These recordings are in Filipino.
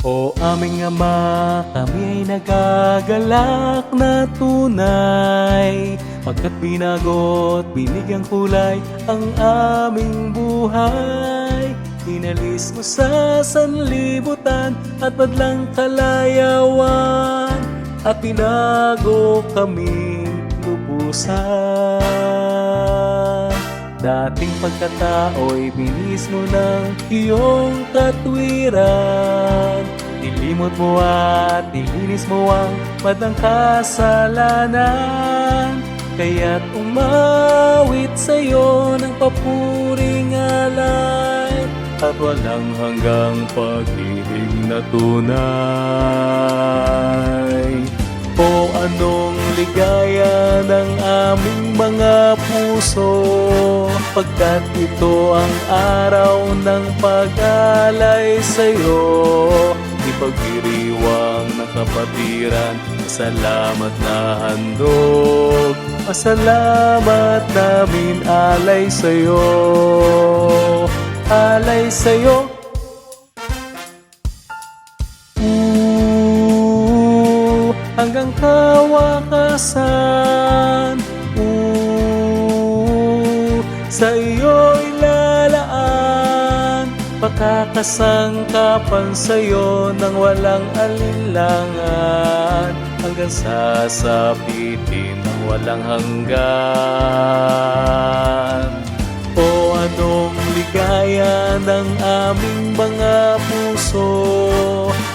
O aming Ama, kami ay nagagalak na tunay, pagkat binago't binigyang kulay ang aming buhay. Inalis mo sa sanlibutan at badlang kalayawan, at binago kaming lubusan. Dating pagkatao'y binis mo ng iyong katwiran, nilimot mo at nilinis mo ang madang kasalanan. Kaya't umawit sa'yo ng papuring alay, at walang hanggang pag-ibig na tunay. O anong ligaya ng aming mga puso, pagkat ito ang araw ng pag-alay sa'yo. Ipagdiriwang ng kapatiran, salamat na handog, pasalamat namin alay sa'yo. Alay sa'yo. Hanggang kawakasan, sa iyo'y lalaan, pakakasangkapan sa'yo ng walang alinlangan, hanggang sasapitin ng walang hanggan. O anong ligaya ng aming mga puso,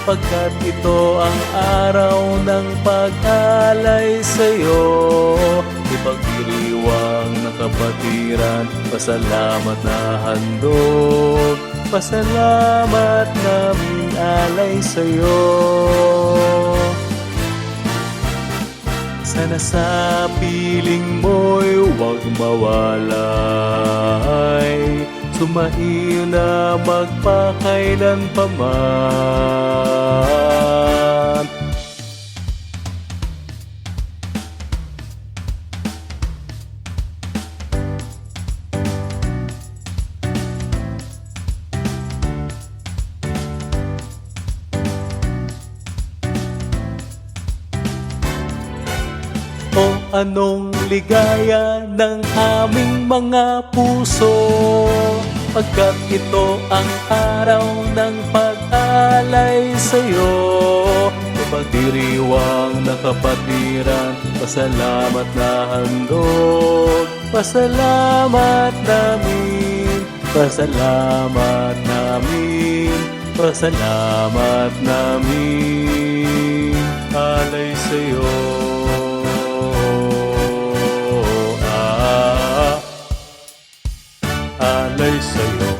pagkat ito ang araw ng pag-alay sa'yo. Ipagdiriwang ng kapatiran, pasalamat na handog, pasalamat namin alay sa'yo. Sana sa piling mo'y huwag mawalay, sumaiyo na magpakailan pa man. O anong ligaya ng aming mga puso, pagkat ito ang araw ng pag-alay sa'yo. Ipagdiriwang na kapatiran, pasalamat na handog, pasalamat namin, pasalamat namin, pasalamat namin, alay sa'yo. Alay sa'yo.